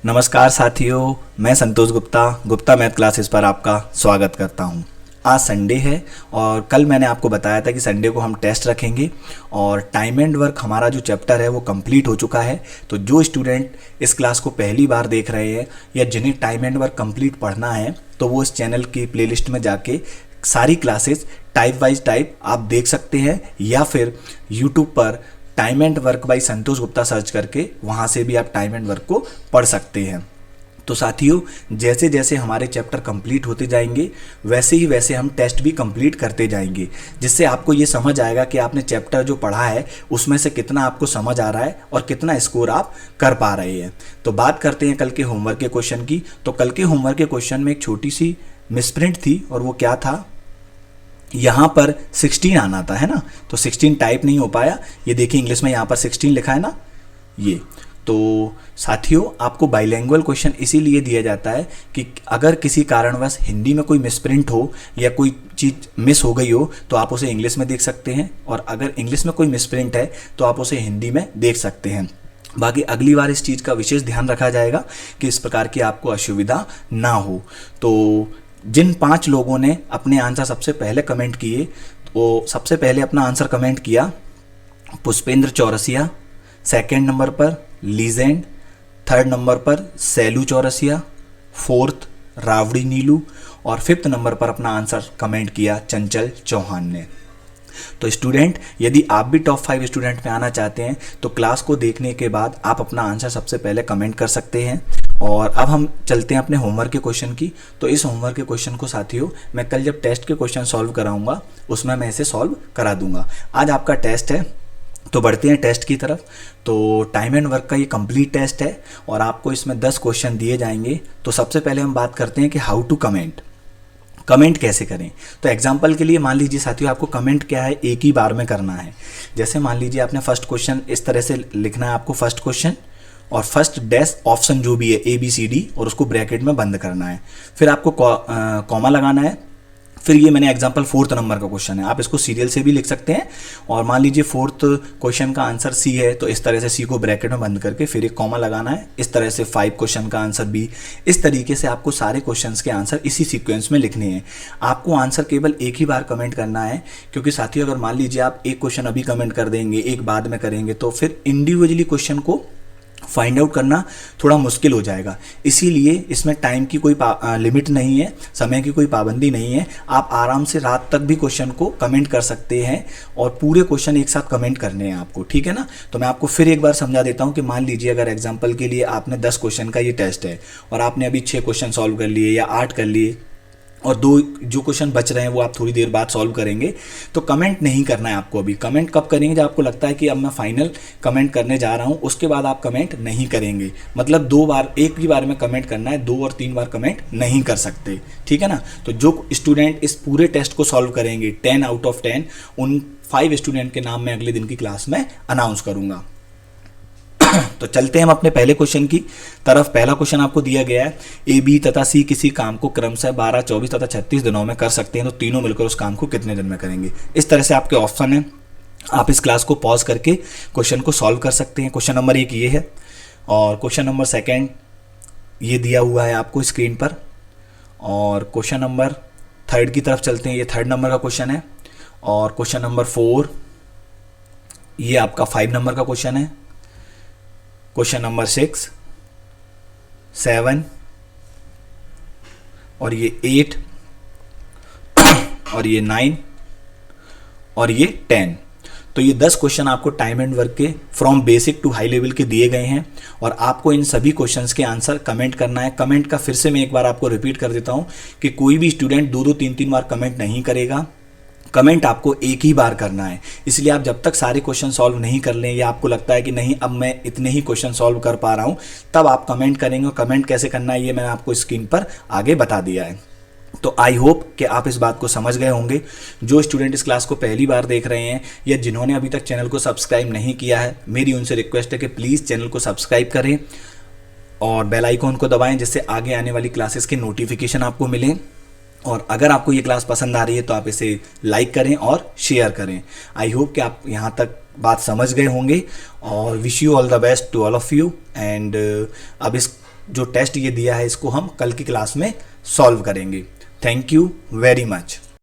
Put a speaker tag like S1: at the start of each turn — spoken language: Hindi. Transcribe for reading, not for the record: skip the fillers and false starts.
S1: नमस्कार साथियों, मैं संतोष गुप्ता मैथ क्लासेस पर आपका स्वागत करता हूं। आज संडे है और कल मैंने आपको बताया था कि संडे को हम टेस्ट रखेंगे और टाइम एंड वर्क हमारा जो चैप्टर है वो कंप्लीट हो चुका है। तो जो स्टूडेंट इस क्लास को पहली बार देख रहे हैं या जिन्हें टाइम एंड वर्क कंप्लीट पढ़ना है तो वो इस चैनल की प्लेलिस्ट में जाके सारी क्लासेस टाइप वाइज टाइप आप देख सकते हैं, या फिर यूट्यूब पर time and work by Santosh Gupta search करके वहाँ से भी आप टाइम एंड वर्क को पढ़ सकते हैं। तो साथियों, जैसे जैसे हमारे चैप्टर कंप्लीट होते जाएंगे वैसे ही वैसे हम टेस्ट भी कंप्लीट करते जाएंगे, जिससे आपको ये समझ आएगा कि आपने चैप्टर जो पढ़ा है उसमें से कितना आपको समझ आ रहा है और कितना स्कोर आप कर पा रहे हैं। तो बात करते हैं कल के होमवर्क के क्वेश्चन की। तो कल के होमवर्क के क्वेश्चन में एक छोटी सी मिसप्रिंट थी और वो क्या था, यहाँ पर 16 आना था, है ना। तो 16 टाइप नहीं हो पाया। ये देखिए इंग्लिश में यहाँ पर 16 लिखा है ना, ये। तो साथियों, आपको बाइलैंग्वेज क्वेश्चन इसीलिए दिया जाता है कि अगर किसी कारणवश हिंदी में कोई मिसप्रिंट हो या कोई चीज़ मिस हो गई हो तो आप उसे इंग्लिश में देख सकते हैं, और अगर इंग्लिश में कोई मिसप्रिंट है तो आप उसे हिंदी में देख सकते हैं। बाकी अगली बार इस चीज़ का विशेष ध्यान रखा जाएगा कि इस प्रकार की आपको असुविधा ना हो। तो जिन 5 लोगों ने अपने आंसर सबसे पहले कमेंट किए, तो सबसे पहले अपना आंसर कमेंट किया पुष्पेंद्र चौरसिया, सेकंड नंबर पर लीजेंड, थर्ड नंबर पर सैलू चौरसिया, फोर्थ रावड़ी नीलू और फिफ्थ नंबर पर अपना आंसर कमेंट किया चंचल चौहान ने। तो स्टूडेंट, यदि आप भी टॉप 5 स्टूडेंट में आना चाहते हैं तो क्लास को देखने के बाद आप अपना आंसर सबसे पहले कमेंट कर सकते हैं। और अब हम चलते हैं अपने होमवर्क के क्वेश्चन की। तो इस होमवर्क के क्वेश्चन को साथियों मैं कल जब टेस्ट के क्वेश्चन सॉल्व कराऊंगा उसमें मैं इसे सॉल्व करा दूंगा। आज आपका टेस्ट है, तो बढ़ते हैं टेस्ट की तरफ। तो टाइम एंड वर्क का ये कंप्लीट टेस्ट है और आपको इसमें 10 क्वेश्चन दिए जाएंगे। तो सबसे पहले हम बात करते हैं कि हाउ टू कमेंट कैसे करें। तो एग्जाम्पल के लिए मान लीजिए साथियों, आपको कमेंट क्या है एक ही बार में करना है। जैसे मान लीजिए आपने फर्स्ट क्वेश्चन इस तरह से लिखना है, आपको फर्स्ट क्वेश्चन और फर्स्ट डैश ऑप्शन जो भी है ABCD और उसको ब्रैकेट में बंद करना है, फिर आपको कॉमा लगाना है। फिर ये मैंने एग्जांपल 4th नंबर का क्वेश्चन है, आप इसको सीरियल से भी लिख सकते हैं। और मान लीजिए 4th क्वेश्चन का आंसर C है, तो इस तरह से C को ब्रैकेट में बंद करके फिर एक कॉमा लगाना है। इस तरह से 5 क्वेश्चन का आंसर B। इस तरीके से आपको सारे क्वेश्चंस के आंसर इसी सीक्वेंस में लिखने हैं। आपको आंसर केवल एक ही बार कमेंट करना है, क्योंकि साथियों अगर मान लीजिए आप एक क्वेश्चन अभी कमेंट कर देंगे, एक बाद में करेंगे, तो फिर इंडिविजुअली क्वेश्चन को फाइंड आउट करना थोड़ा मुश्किल हो जाएगा। इसीलिए इसमें टाइम की कोई लिमिट नहीं है, समय की कोई पाबंदी नहीं है। आप आराम से रात तक भी क्वेश्चन को कमेंट कर सकते हैं और पूरे क्वेश्चन एक साथ कमेंट करने हैं आपको, ठीक है ना। तो मैं आपको फिर एक बार समझा देता हूं कि मान लीजिए अगर एग्जांपल के लिए आपने 10 क्वेश्चन का ये टेस्ट है और आपने अभी 6 क्वेश्चन सॉल्व कर लिए या 8 कर लिए और 2 जो क्वेश्चन बच रहे हैं वो आप थोड़ी देर बाद सॉल्व करेंगे। तो कमेंट नहीं करना है आपको अभी। कमेंट कब करेंगे, जब आपको लगता है कि अब मैं फाइनल कमेंट करने जा रहा हूँ, उसके बाद आप कमेंट नहीं करेंगे। मतलब 2 बार, एक ही बार में कमेंट करना है, 2 और 3 बार कमेंट नहीं कर सकते, ठीक है ना। तो जो स्टूडेंट इस पूरे टेस्ट को सॉल्व करेंगे 10 आउट ऑफ 10, उन 5 स्टूडेंट के नाम मैं अगले दिन की क्लास में अनाउंस करूंगा। तो चलते हैं हम अपने पहले क्वेश्चन की तरफ। पहला क्वेश्चन आपको दिया गया है, A, B तथा C किसी काम को क्रमशः 12, 24 तथा 36 दिनों में कर सकते हैं, तो तीनों मिलकर उस काम को कितने दिन में करेंगे। इस तरह से आपके ऑप्शन है। आप इस क्लास को पॉज करके क्वेश्चन को सॉल्व कर सकते हैं। क्वेश्चन नंबर 1 ये है और क्वेश्चन नंबर 2 ये दिया हुआ है आपको स्क्रीन पर। और क्वेश्चन नंबर 3 की तरफ चलते हैं। ये 3rd नंबर का क्वेश्चन है। और क्वेश्चन नंबर 4 ये आपका 5 नंबर का क्वेश्चन है। क्वेश्चन नंबर 6, 7 और ये 8 और ये 9 और ये 10। तो ये 10 क्वेश्चन आपको टाइम एंड वर्क के from basic to high level के दिए गए हैं और आपको इन सभी क्वेश्चंस के आंसर कमेंट करना है। कमेंट का फिर से मैं एक बार आपको रिपीट कर देता हूं कि कोई भी स्टूडेंट 2-2, 3-3 बार कमेंट नहीं करेगा। कमेंट आपको एक ही बार करना है। इसलिए आप जब तक सारे क्वेश्चन सॉल्व नहीं कर लें या आपको लगता है कि नहीं अब मैं इतने ही क्वेश्चन सॉल्व कर पा रहा हूं, तब आप कमेंट करेंगे। और कमेंट कैसे करना है ये मैंने आपको स्क्रीन पर आगे बता दिया है। तो आई होप कि आप इस बात को समझ गए होंगे। जो स्टूडेंट इस क्लास को पहली बार देख रहे हैं या जिन्होंने अभी तक चैनल को सब्सक्राइब नहीं किया है, मेरी उनसे रिक्वेस्ट है कि प्लीज़ चैनल को सब्सक्राइब करें और बेल आइकॉन को दबाएं, जिससे आगे आने वाली क्लासेस के नोटिफिकेशन आपको मिलें। और अगर आपको ये क्लास पसंद आ रही है तो आप इसे लाइक करें और शेयर करें। आई होप कि आप यहाँ तक बात समझ गए होंगे और wish you all the best to all of you. And अब इस जो टेस्ट ये दिया है इसको हम कल की क्लास में सॉल्व करेंगे। Thank you very much.